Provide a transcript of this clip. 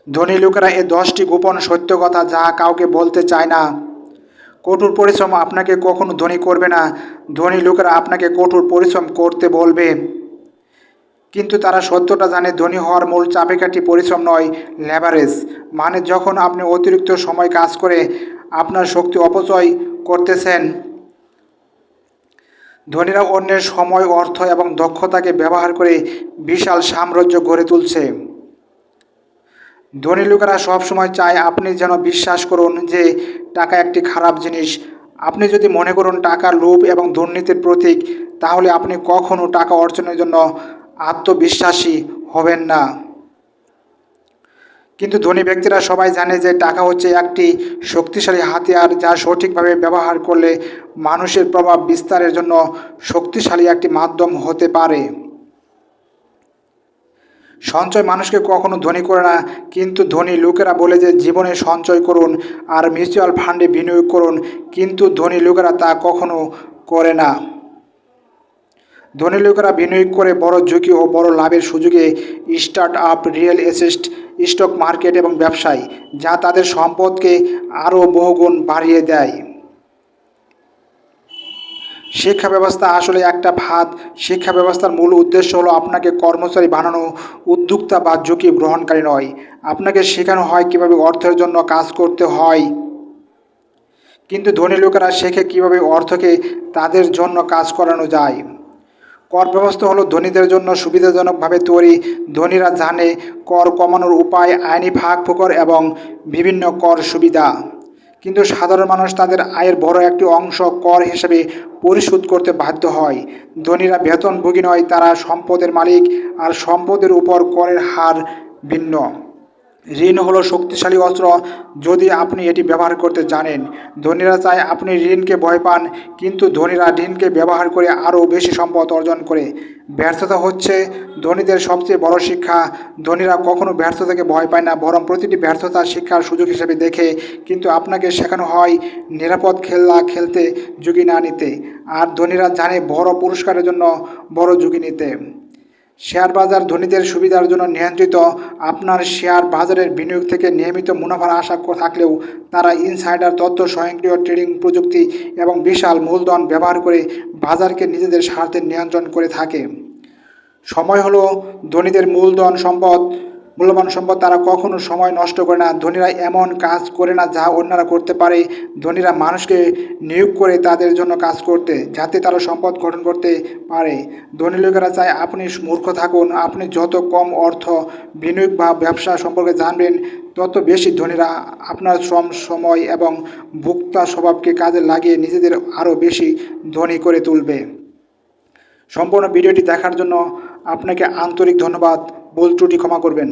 ধনী লোকেরা এই 10টি গোপন সত্য কথা যা কাউকে বলতে চায় না। কঠোর পরিশ্রম আপনাকে কখনো ধনী করবে না। ধনী লোকেরা আপনাকে কঠোর পরিশ্রম করতে বলবে, কিন্তু তারা সত্যটা জানে ধনী হওয়ার মূল চাবিকাঠি পরিশ্রম নয়, লেভারেজ। মানে যখন আপনি অতিরিক্ত সময় কাজ করে আপনার শক্তি অপচয় করতেছেন। ধনীরা অন্যের সময়, অর্থ এবং দক্ষতাকে ব্যবহার করে বিশাল সাম্রাজ্য গড়ে তুলছে। ধনী লোকেরা সবসময় চায় আপনি যেন বিশ্বাস করুন যে টাকা একটি খারাপ জিনিস। আপনি যদি মনে করুন টাকা লোভ এবং দুর্নীতির প্রতীক, তাহলে আপনি কখনো টাকা অর্জনের জন্য আত্মবিশ্বাসী হবেন না। কিন্তু ধনী ব্যক্তিরা সবাই জানে যে টাকা হচ্ছে একটি শক্তিশালী হাতিয়ার, যা সঠিকভাবে ব্যবহার করলে মানুষের প্রভাব বিস্তারের জন্য শক্তিশালী একটি মাধ্যম হতে পারে। সঞ্চয় মানুষকে কখনো ধনী করে না, কিন্তু ধনী লোকেরা বলে যে জীবনে সঞ্চয় করুন আর মিউচুয়াল ফান্ডে বিনিয়োগ করুন, কিন্তু ধনী লোকেরা তা কখনো করে না। ধনী লোকেরা বিনিয়োগ করে বড় ঝুঁকি ও বড় লাভের সুযোগে start up, real estate, stock market এবং ব্যবসায়, যা তাদের সম্পদকে আরও বহুগুণ বাড়িয়ে দেয়। শিক্ষা ব্যবস্থা আসলে একটা ফাঁদ। শিক্ষা ব্যবস্থার মূল উদ্দেশ্য হলো আপনাকে কর্মচারী বানানো, উদ্যোক্তা বা ঝুঁকি গ্রহণকারী নয়। আপনাকে শেখানো হয় কীভাবে অর্থের জন্য কাজ করতে হয়, কিন্তু ধনী লোকেরা শেখে কীভাবে অর্থকে তাদের জন্য কাজ করানো যায়। কর ব্যবস্থা হলো ধনীদের জন্য সুবিধাজনকভাবে তৈরি। ধনীরা জানে কর কমানোর উপায়, আইনি ফাঁক ফোকর এবং বিভিন্ন কর সুবিধা, কিন্তু সাধারণ মানুষ তাদের আয়ের বড় একটি অংশ কর হিসেবে পরিশোধ করতে বাধ্য হয়। ধনীরা বেতনভোগী নয়, তারা সম্পদের মালিক, আর সম্পদের উপর করের হার ভিন্ন। ঋণ হলো শক্তিশালী অস্ত্র যদি আপনি এটি ব্যবহার করতে জানেন। ধনীরা চায় আপনি ঋণকে ভয় পান, কিন্তু ধনীরা ঋণকে ব্যবহার করে আরও বেশি সম্পদ অর্জন করে। ব্যর্থতা হচ্ছে ধনীদের সবচেয়ে বড় শিক্ষা। ধনীরা কখনো ব্যর্থতাকে ভয় পায় না, বরং প্রতিটি ব্যর্থতা শিক্ষার সুযোগ হিসেবে দেখে। কিন্তু আপনাকে শেখানো হয় নিরাপদ খেলা খেলতে, ঝুঁকি না নিতে। আর ধনীরা জানে বড় পুরস্কারের জন্য বড় ঝুঁকি নিতে। শেয়ার বাজার ধনীদের সুবিধার জন্য নিয়ন্ত্রিত। আপনার শেয়ার বাজারের বিনিয়োগ থেকে নিয়মিত মুনাফার আশা থাকলেও তারা ইনসাইডার তথ্য, স্বয়ংক্রিয় ট্রেডিং প্রযুক্তি এবং বিশাল মূলধন ব্যবহার করে বাজারকে নিজেদের স্বার্থে নিয়ন্ত্রণ করে থাকে। সময় হলো ধনীদের মূল্যবান সম্পদ। তারা কখনো সময় নষ্ট করে না। ধনীরা এমন কাজ করে না যা অন্যরা করতে পারে। ধনীরা মানুষকে নিয়োগ করে তাদের জন্য কাজ করতে, যাতে তারা সম্পদ গঠন করতে পারে। ধনী লোকেরা চায় আপনি মূর্খ থাকুন। আপনি যত কম অর্থ, বিনিয়োগ বা ব্যবসা সম্পর্কে জানবেন, তত বেশি ধনীরা আপনার শ্রম, সময় এবং ভোক্তা স্বভাবকে কাজে লাগিয়ে নিজেদের আরও বেশি ধনী করে তুলবে। সম্পূর্ণ ভিডিওটি দেখার জন্য আপনাকে আন্তরিক ধন্যবাদ। ভুল ত্রুটি ক্ষমা করবেন।